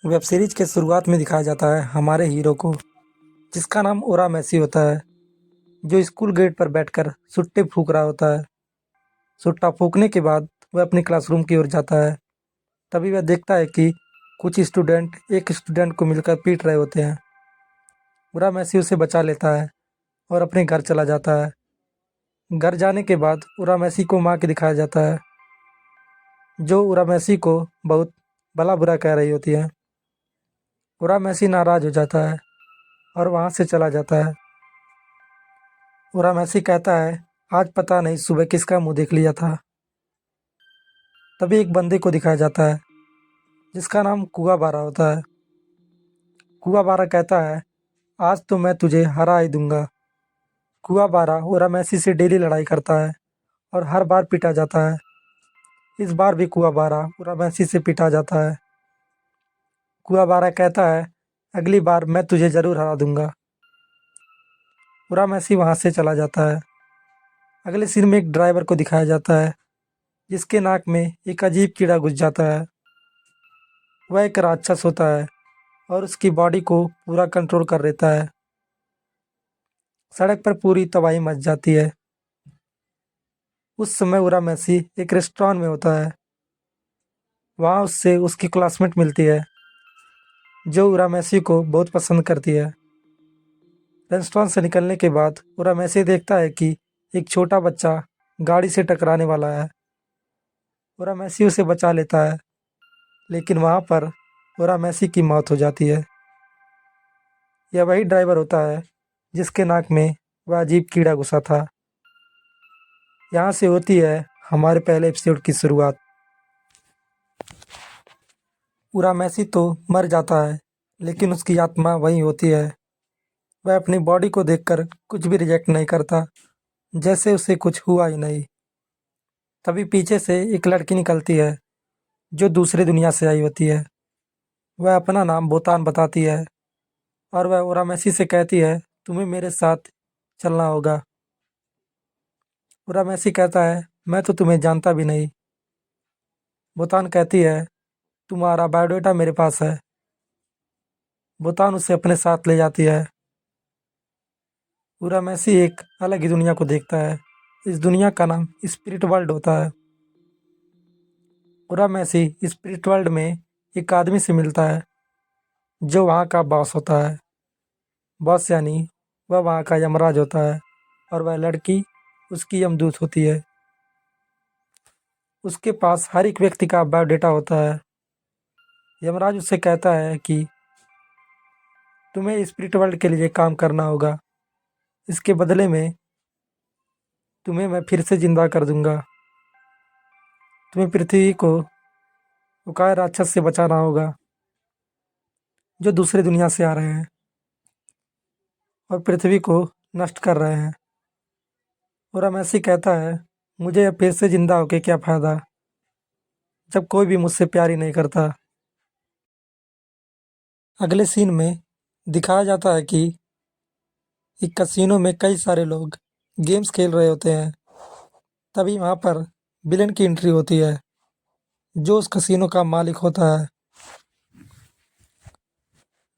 Web series के शुरुआत में दिखाया जाता है हमारे हीरो को, जिसका नाम ओरा मैसी होता है, जो स्कूल गेट पर बैठकर सुट्टे फूंक रहा होता है। सुट्टा फूंकने के बाद वह अपने क्लासरूम की ओर जाता है। तभी वह देखता है कि कुछ स्टूडेंट एक स्टूडेंट को मिलकर पीट रहे होते हैं। ओरा मैसी उसे बचा लेता है और अपने घर चला जाता है। घर जाने के बाद ओरा मैसी को माँ के दिखाया जाता है, जो ओरा मैसी को बहुत भला बुरा कह रही होती है। ओरा मैसी नाराज हो जाता है और वहाँ से चला जाता है। ओरा मैसी कहता है, आज पता नहीं सुबह किसका मुंह देख लिया था। तभी एक बंदे को दिखाया जाता है, जिसका नाम कुआ बारा होता है। कुआ बारा कहता है, आज तो मैं तुझे हरा ही दूंगा। कुआ बारा ओरा मैसी से डेली लड़ाई करता है और हर बार पीटा जाता है। इस बार भी कुआ बारा ओरा मैसी से पीटा जाता है। कुआ बारा कहता है, अगली बार मैं तुझे जरूर हरा दूंगा। ओरा मैसी वहां से चला जाता है। अगले सीन में एक ड्राइवर को दिखाया जाता है, जिसके नाक में एक अजीब कीड़ा घुस जाता है। वह एक राक्षस होता है और उसकी बॉडी को पूरा कंट्रोल कर लेता है। सड़क पर पूरी तबाही मच जाती है। उस समय उरा मैसी एक रेस्टोरेंट में होता है। वहाँ उससे उसकी क्लासमेट मिलती है, जो उरा मैसी को बहुत पसंद करती है। रेस्टोरेंट से निकलने के बाद उरा मैसी देखता है कि एक छोटा बच्चा गाड़ी से टकराने वाला है। उरा मैसी उसे बचा लेता है, लेकिन वहाँ पर उरा मैसी की मौत हो जाती है। यह वही ड्राइवर होता है जिसके नाक में वह अजीब कीड़ा घुसा था। यहाँ से होती है हमारे पहले एपिसोड की शुरुआत। पूरा मैसी तो मर जाता है, लेकिन उसकी आत्मा वहीं होती है। वह अपनी बॉडी को देखकर कुछ भी रिजेक्ट नहीं करता, जैसे उसे कुछ हुआ ही नहीं। तभी पीछे से एक लड़की निकलती है, जो दूसरी दुनिया से आई होती है। वह अपना नाम बोतान बताती है और वह ओरा मैसी से कहती है, तुम्हें मेरे साथ चलना होगा। ओरा मैसी कहता है, मैं तो तुम्हें जानता भी नहीं। बोतान कहती है, तुम्हारा बायोडाटा मेरे पास है। बोतान उसे अपने साथ ले जाती है। पूरा मैसी एक अलग ही दुनिया को देखता है। इस दुनिया का नाम स्पिरिट वर्ल्ड होता है। पूरा मैसी स्पिरिट वर्ल्ड में एक आदमी से मिलता है, जो वहाँ का बॉस होता है। बॉस यानी वह वहाँ का यमराज होता है और वह लड़की उसकी यमदूत होती है। उसके पास हर एक व्यक्ति का बायोडेटा होता है। यमराज उससे कहता है कि तुम्हें स्पिरिट वर्ल्ड के लिए काम करना होगा। इसके बदले में तुम्हें मैं फिर से जिंदा कर दूंगा। तुम्हें पृथ्वी को उकाय राक्षस से बचाना होगा, जो दूसरी दुनिया से आ रहे हैं और पृथ्वी को नष्ट कर रहे हैं। और रमेशी कहता है, मुझे अब फिर से जिंदा होके क्या फायदा, जब कोई भी मुझसे प्यार ही नहीं करता। अगले सीन में दिखाया जाता है कि एक कसिनो में कई सारे लोग गेम्स खेल रहे होते हैं। तभी वहां पर विलेन की एंट्री होती है, जो उस कसिनो का मालिक होता है।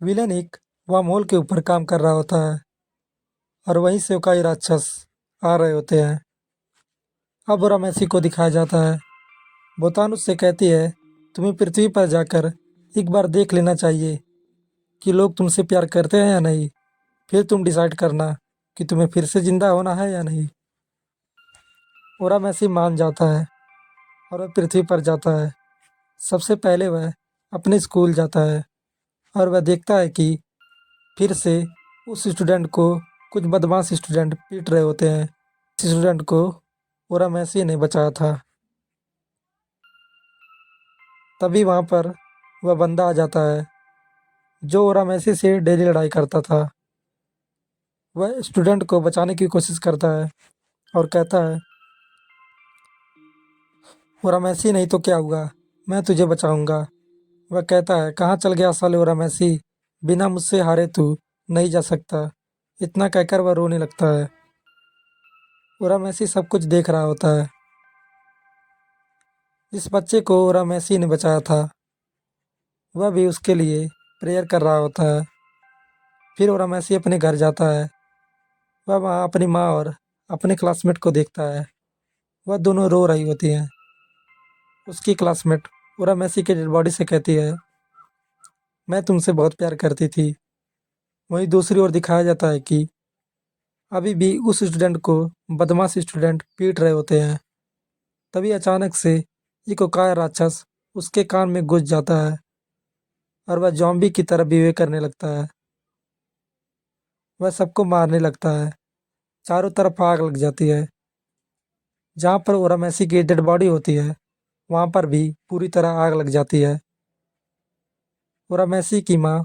विलेन एक वर्महोल के ऊपर काम कर रहा होता है और वहीं से कई राक्षस आ रहे होते हैं। अब रमेशी को दिखाया जाता है। बोतान उससे कहती है, तुम्हें पृथ्वी पर जाकर एक बार देख लेना चाहिए कि लोग तुमसे प्यार करते हैं या नहीं। फिर तुम डिसाइड करना कि तुम्हें फिर से जिंदा होना है या नहीं। ओरा मैसी मान जाता है और वह पृथ्वी पर जाता है। सबसे पहले वह अपने स्कूल जाता है और वह देखता है कि फिर से उस स्टूडेंट को कुछ बदमाश स्टूडेंट पीट रहे होते हैं। इस स्टूडेंट को ओरा मैसी ने बचाया था। तभी वहाँ पर वह बंदा आ जाता है, जो ओरा मैसी से डेली लड़ाई करता था। वह स्टूडेंट को बचाने की कोशिश करता है और कहता है, ओरा मैसी नहीं तो क्या हुआ, मैं तुझे बचाऊंगा। वह कहता है, कहाँ चल गया साले ओरा मैसी, बिना मुझसे हारे तू नहीं जा सकता। इतना कहकर वह रोने लगता है। ओरा मैसी सब कुछ देख रहा होता है। जिस बच्चे को ओरा मैसी ने बचाया था, वह भी उसके लिए प्रेयर कर रहा होता है। फिर ओरामेसी अपने घर जाता है। वह वहाँ अपनी माँ और अपने क्लासमेट को देखता है। वह दोनों रो रही होती हैं। उसकी क्लासमेट ओरामेसी के डेड बॉडी से कहती है, मैं तुमसे बहुत प्यार करती थी। वहीं दूसरी ओर दिखाया जाता है कि अभी भी उस स्टूडेंट को बदमाश स्टूडेंट पीट रहे होते हैं। तभी अचानक से एक ओकाय राक्षस उसके कान में घुस जाता है और वह जॉम्बी की तरह बिहेव करने लगता है। वह सबको मारने लगता है। चारों तरफ आग लग जाती है। जहाँ पर ओरामेसी की डेड बॉडी होती है, वहाँ पर भी पूरी तरह आग लग जाती है। ओरामेसी की माँ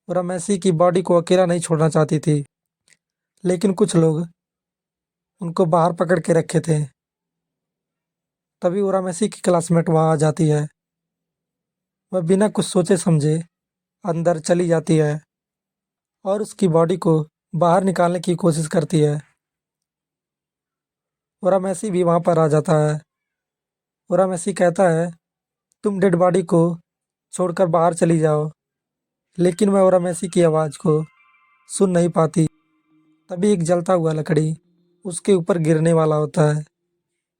ओरामेसी की बॉडी को अकेला नहीं छोड़ना चाहती थी, लेकिन कुछ लोग उनको बाहर पकड़ के रखे थे। तभी ओरामेसी की क्लासमेट वहाँ आ जाती है। वह बिना कुछ सोचे समझे अंदर चली जाती है और उसकी बॉडी को बाहर निकालने की कोशिश करती है। ओरामेसी भी वहाँ पर आ जाता है। ओरामेसी कहता है, तुम डेड बॉडी को छोड़कर बाहर चली जाओ, लेकिन वह ओरामेसी की आवाज़ को सुन नहीं पाती। तभी एक जलता हुआ लकड़ी उसके ऊपर गिरने वाला होता है,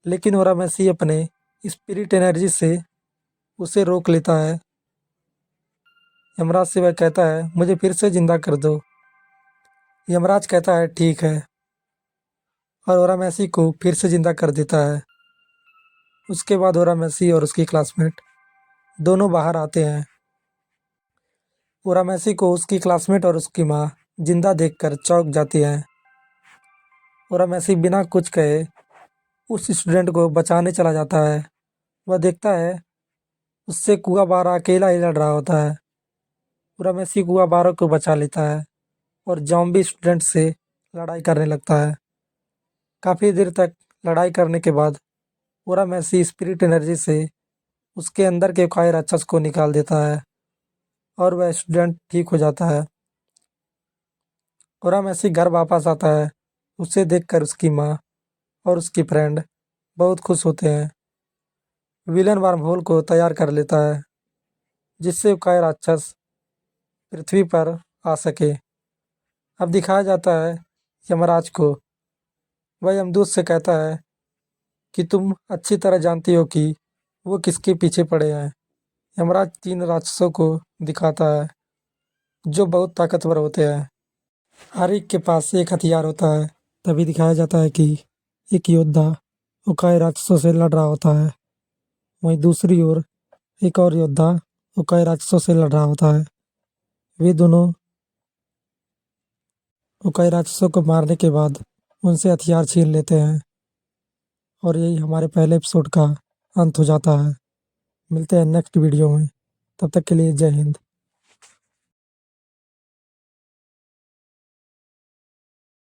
लेकिन ओरामेसी अपने स्पिरिट एनर्जी से उसे रोक लेता है। यमराज से वह कहता है, मुझे फिर से जिंदा कर दो। यमराज कहता है, ठीक है, और ओरामेसी को फिर से जिंदा कर देता है। उसके बाद ओरामेसी और उसकी क्लासमेट दोनों बाहर आते हैं। ओरामेसी को उसकी क्लासमेट और उसकी माँ जिंदा देखकर चौंक जाती है। ओरामेसी बिना कुछ कहे उस स्टूडेंट को बचाने चला जाता है। वह देखता है उससे कुआबारा अकेला ही लड़ रहा होता है। ओरामेसी कुआबारा को बचा लेता है और जॉम्बी स्टूडेंट से लड़ाई करने लगता है। काफ़ी देर तक लड़ाई करने के बाद ओरामेसी स्पिरिट एनर्जी से उसके अंदर के कायर राक्षस को निकाल देता है और वह स्टूडेंट ठीक हो जाता है। ओरामेसी घर वापस आता है। उसे देखकर उसकी माँ और उसकी फ्रेंड बहुत खुश होते हैं। विलन वर्महोल को तैयार कर लेता है, जिससे कायर राक्षस पृथ्वी पर आ सके। अब दिखाया जाता है यमराज को। वह यमदूत से कहता है कि तुम अच्छी तरह जानती हो कि वो किसके पीछे पड़े हैं। यमराज 3 राक्षसों को दिखाता है जो बहुत ताकतवर होते हैं। हर एक के पास एक हथियार होता है। तभी दिखाया जाता है कि एक योद्धा उकाई राक्षसों से लड़ रहा होता है। वहीं दूसरी ओर एक और योद्धा उकाई राक्षसों से लड़ रहा होता है। वे दोनों उकाई राक्षसों को मारने के बाद उनसे हथियार छीन लेते हैं और यही हमारे पहले एपिसोड का अंत हो जाता है। मिलते हैं नेक्स्ट वीडियो में। तब तक के लिए जय हिंद।